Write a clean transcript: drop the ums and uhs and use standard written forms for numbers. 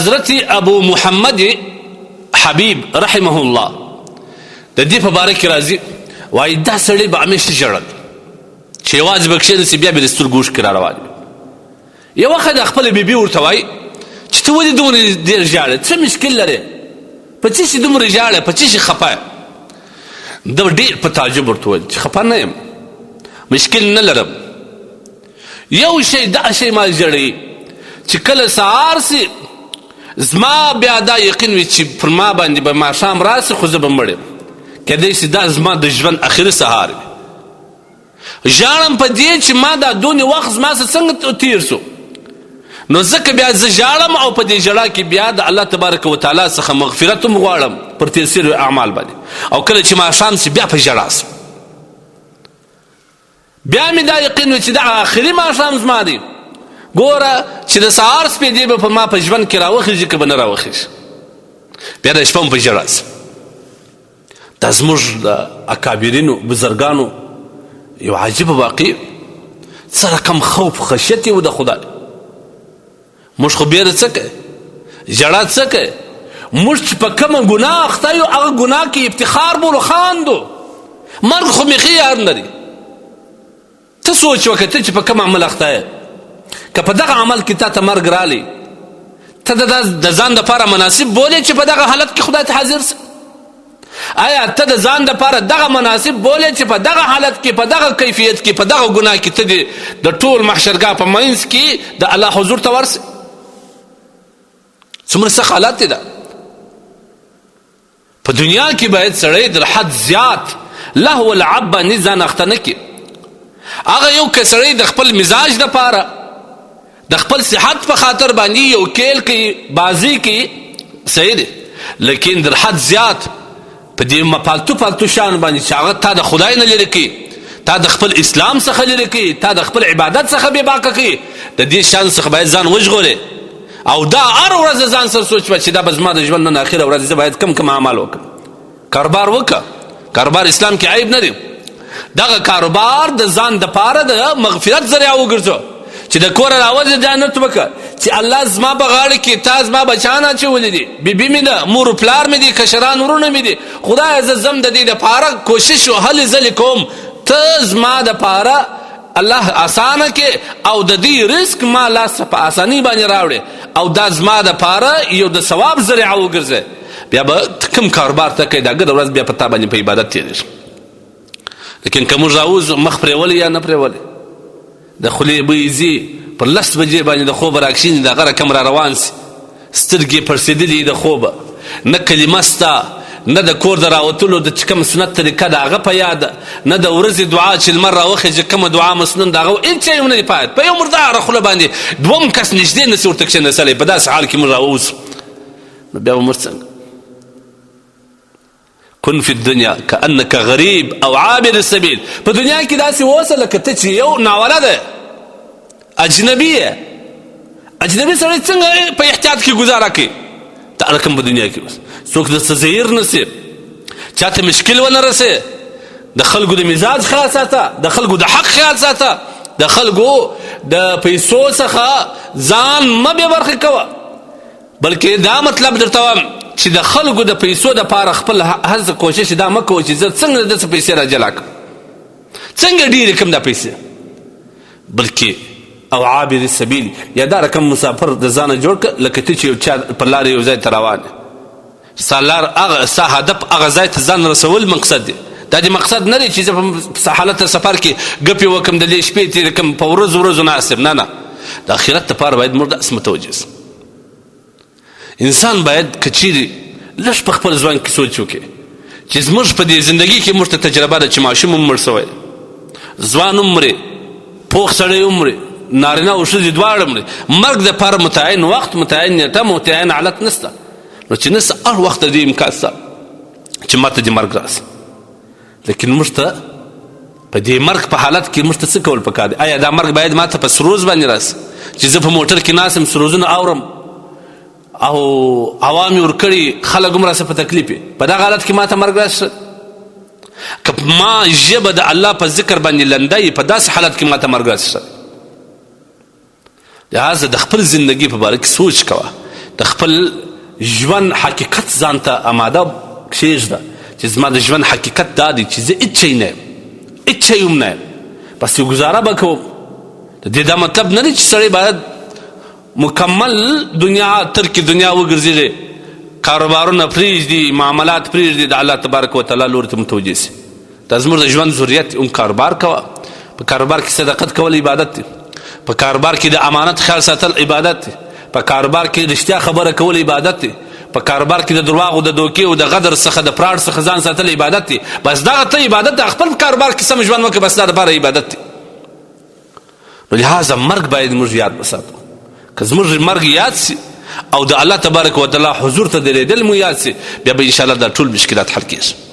حضرت ابو محمد حبیب رحمه الله د دې په باره کې راځي وایي دا سړی به همیشه ژړل چې یوازې به کښېنسي بیا به د سترګو اوښکې را روانې وي. یو وخت د خپله بیبي ورته وایي چې ته ولې دومره ډېر ژاړې څه مشکل لرې په څه شي دومره ژاړې په څه شي خفه یې ده ډېر په تعجب ورته وویل چې خفه نه یم مشکل نه لرم یو شی دغه شی ما ژړوي چې کله سهار سي زما بیا دا یقین وي چې پر ما باندې به ماښام راسي خو زه به مړ یم کیدای شي دا زما د ژوند اخري سهار وي ژاړم په دې چې ما دا دونې وخت زما څنګه تیر سو نو ځکه بیا زه ژاړم او په دې ژړا کې بیا د الله تبارک وتعالی څخه مغفرت هم غواړم پر تیسیر اعمال باندې او کله چې ماښام سي بیا په ژړا سم بیا مې دا یقین وي چې دا آخري ماښام زما دی ګوره چې د سهار سپېدې به په ما په ژوند کې راوخېږي که به نه راوخېږي بیا د شپه هم په ژړا سم دا زموږ د اکابرینو بزرګانو یو عجیبه واقع څه رقم خوف خشیت یې و د خدای موږ خو بیره څه کوي ژړا څه کوي موږ چې په کومه ګناه اخته یو هغه ګناه کې افتخار بولو خاندو مرګ خو میخي یار لري ته سوچ وکړه ته چې په کوم عمل اخته یې که په دغه عمل کې تا ته مرګ رالی ته د ځان دپاره مناسب بولې چې په دغه حالت کې خدای ته حاضر سه آیا ته د ځان دپاره دغه مناسب بولې چې په دغه حالت کې په دغه کیفیت کې په دغه ګناه کې ته د ټول محشرګاه په منځ کې د الله حضور ته ورسې څومره سخت حالت دی دا په دنیا کې باید سړی د حد زیات لهو العب باندې ځان اخته نه کړي هغه یو که سړی د خپل مزاج دپاره د خپل صحت په خاطر باندې یو کیل کوي بازی کوي صحیح دی لیکن در حد زیات په دې پالتو پالتو شیانو باندې چې هغه تا د خدای نه لرې کوي تا د خپل اسلام څخه لرې کوي تا د خپل عبادت څخه بې باکه کوي د دې شیانو څخه باید ځان وژغورې او دا هر ورځ ځان سره سوچ چې دا به زما د ژوند نن اخره ورځ زه باید کم اعمال وکړم کاروبار وکړه کاروبار اسلام کې عیب نه دی دغه کاروبار د ځان دپاره د مغفرت ذریعه وګرځو چې د کوره راوځې جنت وکړه چې الله زما په غاړه کې تا زما بچان اچولي دي بیبي مې ده مور و پلار مې دي کشران ورونه مې دي خدایه زه ځم د دې دپاره کوشش و هلې ځلې کوم ته زما دپاره الله اسانه کې او د دې رزق ما لاس په اساني باندې راوړې او دا زما دپاره یو د ثواب ذریعه وګرځې بیا به کوم کاروبار ته کوې دا ګډه ورځ بیا په تا باندې په عبادت تېرېږي لیکن که موږ راوځو مخ پرېولې یا نه پرېولې د خولې بوی ځي پر 10 بجې باندې د خوبه راکښېني د هغه رقم را روان سي سترګې پړسېدلې د خوبه نه کلمه سته نه د کور د راوتلو د چې کوم سنت طریقه د هغه په یاده نه د ورځې دعا چې لمر راوخېږي کومه دعا مسنون د هغه هېڅ شی هم نه دي پات په یو مرداره خوله باندې دوم کس نږدې نسي ورته کښېنستلی په داسې حال کې موږ راووځو نو بیا به موږ څنګه کن فی الدنیا کأنک غریب او عابر السبیل په دنیا کې داسې اوسه لکه ته چې یو ناوله ده اجنبي یې اجنبي سړی څنګه په احتیاط کې ګزاره کوي دا رقم په دنیا کې اوس څوک درته زهیر نه سي چاته مشکل ونه رسې د خلکو د مزاج خیال ساته د خلکو د حق خیال ساته د خلکو د پیسو څخه ځان مه بې برخې کوه بلکې دا مطلب درته وایم چې د خلکو د پیسو دپاره خپل هڅه کوشش دا مه کوه چې زه څنګه د داسې پیسې را جلا کړم څنګه ډېرې کړم دا پیسې بلکې او عابر السبیل یا دا رقم مسافر د ځانه جوړ کړه لکه ته چې یو چا پر لارې یو ځای ته روان یې ستا لار هغه ستا هدف هغه ځای ته ځان رسول مقصد دی دا دې مقصد نه دی چې زه په حالت سفر کې ګپې وکړم د دې شپې تېرې کړم په ورځو ناست یم نه د آخرت دپاره باید موږ داسې متوجه سو انسان باید که چیرې لږ په خپل ځوان کې سوچ وکړي چې زموږ په دې زندګي کې موږ ته تجربه ده چې ماشوم هم مړ سوی ځوان هم مرې پوخ سړی هم مرې نارینه او ښځې دواړه مرې مرګ دپاره متعین وخت متعین نیټه متعین حالت نشته نو چې نسته هر وخت د دې امکان شته چې ما ته دې مرګ راسي لیکن موږ ته په دې مرګ په حالت کې موږ ته څه کول پکار دی آیا دا مرګ باید ما ته په سروز باندې راسي چې زه په موټر کې ناست یم سروزونه اورم او هوا مې ورکړي خلک هم راسه په تکلیف په دغه حالت کې ما ته مرګ راسي که ما ژبه د الله په ذکر باندې لنده یي په داسې حالت کې ما ته مرګ راسي لہذا د خپل زندګي په باره کې سوچ کوه د خپل ژوند حقیقت ځان ته اماده کښېږده چې زما د ژوند حقیقت دا دی چې زه هېڅ شی نه یم هېڅ شی هم نه یم بس یو ګزاره به کوم د دې دا مطلب نه دی چې سړی باید مکمل دنیا ترک دنیا وګرځېږي کاروبارونه پرېږدي معاملات پرېږدي د الله تبارک وتعالی لوري ته متوجه سي دا زموږ د ژوند ضرورت هم کاروبار کوه په کاروبار کې صداقت کول عبادت دی په کاروبار کې د امانت خیال ساتل عبادت دی په کاروبار کې رښتیا خبره کول عبادت دی په کاروبار کې د درواغو د دوکې او د غدر څخه د پراړ څخه ځان ساتل عبادت دی بس دغه ته عبادت دی خپل کاروبار کې سم ژوند وکړه بس دا دپاره عبادت دی نو لهذا مرګ باید موږ یاد وساتو که زموږ مرګ یاد سي او د الله تبارک وتعالی حضور ته درېدل مو یاد سي بیا به انشاءالله دا ټول مشکلات حل کېږي